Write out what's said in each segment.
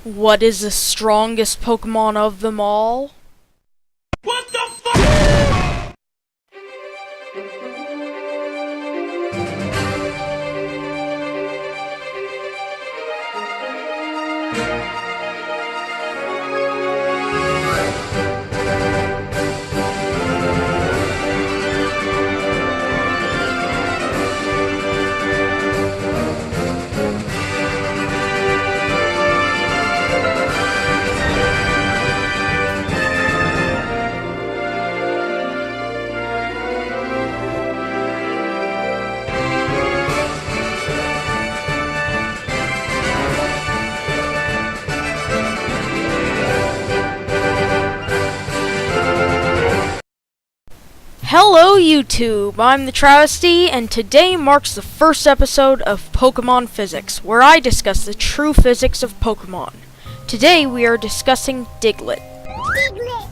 What is the strongest Pokemon of them all? What the fuck? Hello YouTube, I'm the Travesty, and today marks the first episode of Pokemon Physics, where I discuss the true physics of Pokemon. Today we are discussing Diglett. Diglett!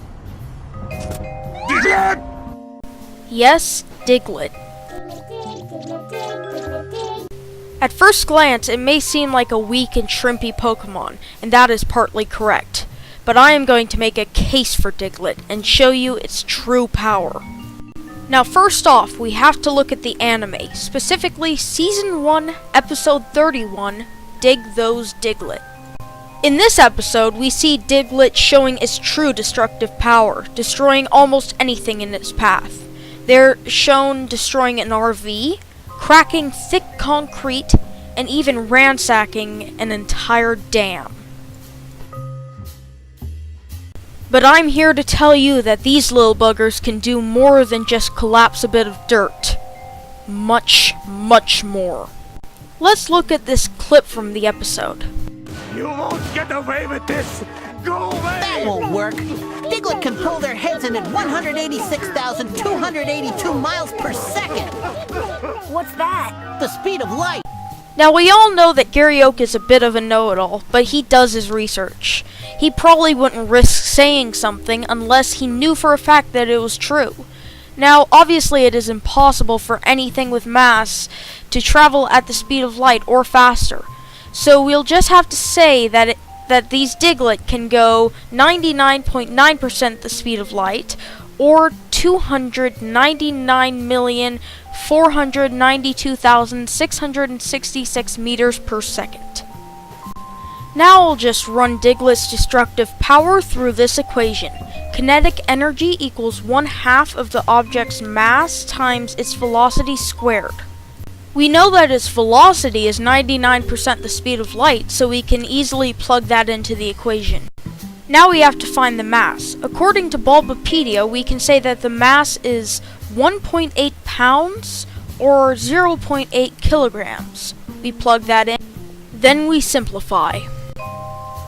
Diglett! Yes, Diglett. At first glance, it may seem like a weak and shrimpy Pokemon, and that is partly correct. But I am going to make a case for Diglett and show you its true power. Now first off, we have to look at the anime, specifically Season 1, Episode 31, Dig Those Diglett. In this episode, we see Diglett showing its true destructive power, destroying almost anything in its path. They're shown destroying an RV, cracking thick concrete, and even ransacking an entire dam. But I'm here to tell you that these little buggers can do more than just collapse a bit of dirt. Much, much more. Let's look at this clip from the episode. You won't get away with this! Go away! That won't work. Diglett can pull their heads in at 186,282 miles per second. What's that? The speed of light. Now we all know that Gary Oak is a bit of a know-it-all, but he does his research. He probably wouldn't risk saying something unless he knew for a fact that it was true. Now, obviously it is impossible for anything with mass to travel at the speed of light or faster. So we'll just have to say that these Diglett can go 99.9% the speed of light, or 299,492,666 meters per second. Now I'll just run Diglett's destructive power through this equation. Kinetic energy equals 1/2 of the object's mass times its velocity squared. We know that its velocity is 99% the speed of light, so we can easily plug that into the equation. Now we have to find the mass. According to Bulbapedia, we can say that the mass is 1.8 pounds or 0.8 kilograms. We plug that in, then we simplify.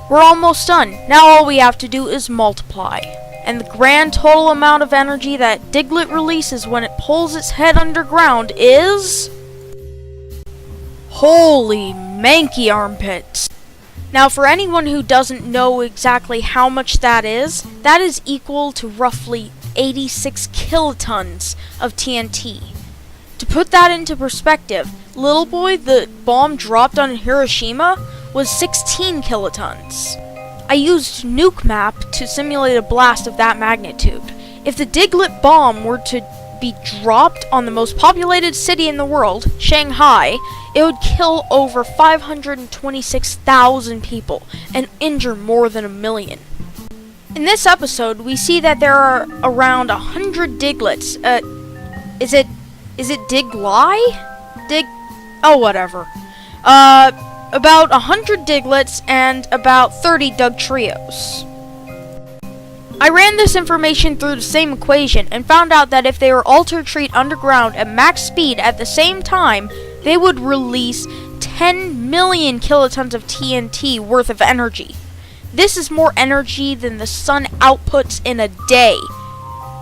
We're almost done. Now all we have to do is multiply. And the grand total amount of energy that Diglett releases when it pulls its head underground is... Holy manky armpits! Now for anyone who doesn't know exactly how much that is equal to roughly 86 kilotons of TNT. To put that into perspective, Little Boy, the bomb dropped on Hiroshima, was 16 kilotons. I used Nukemap to simulate a blast of that magnitude. If the Diglett bomb were to be dropped on the most populated city in the world, Shanghai, it would kill over 526,000 people and injure more than 1 million. In this episode, we see that there are around 100 Digletts. Is it Diglett? Oh, whatever. About 100 Digletts and about 30 Dugtrios. I ran this information through the same equation and found out that if they were Ultra Treat underground at max speed at the same time, they would release 10 million kilotons of TNT worth of energy. This is more energy than the sun outputs in a day.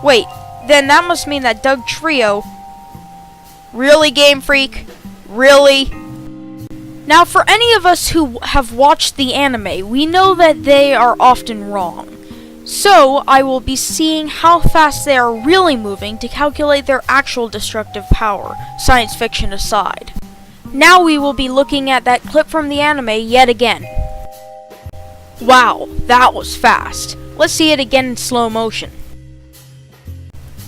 Wait, then that must mean that Dugtrio... Really, Game Freak? Really? Now, for any of us who have watched the anime, we know that they are often wrong. So, I will be seeing how fast they are really moving to calculate their actual destructive power, science fiction aside. Now we will be looking at that clip from the anime yet again. Wow, that was fast. Let's see it again in slow motion.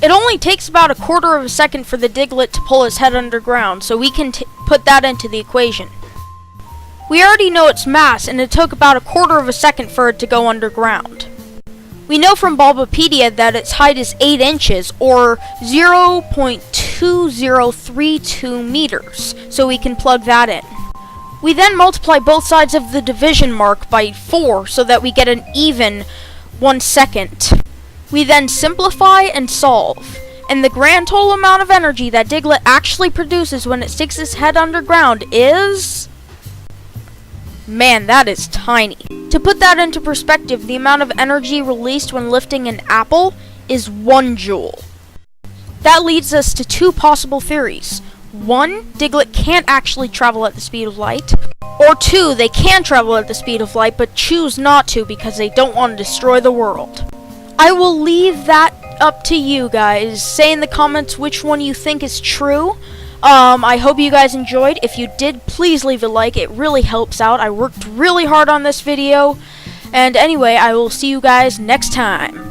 It only takes about a quarter of a second for the Diglett to pull his head underground, so we can put that into the equation. We already know its mass, and it took about a quarter of a second for it to go underground. We know from Bulbapedia that its height is 8 inches, or 0.2032 meters, so we can plug that in. We then multiply both sides of the division mark by 4 so that we get an even 1 second. We then simplify and solve, and the grand total amount of energy that Diglett actually produces when it sticks its head underground is... Man, that is tiny. To put that into perspective, the amount of energy released when lifting an apple is 1 joule. That leads us to 2 possible theories. 1, Diglett can't actually travel at the speed of light. Or 2, they can travel at the speed of light, but choose not to because they don't want to destroy the world. I will leave that up to you guys. Say in the comments which one you think is true. I hope you guys enjoyed. If you did, please leave a like. It really helps out. I worked really hard on this video. And anyway, I will see you guys next time.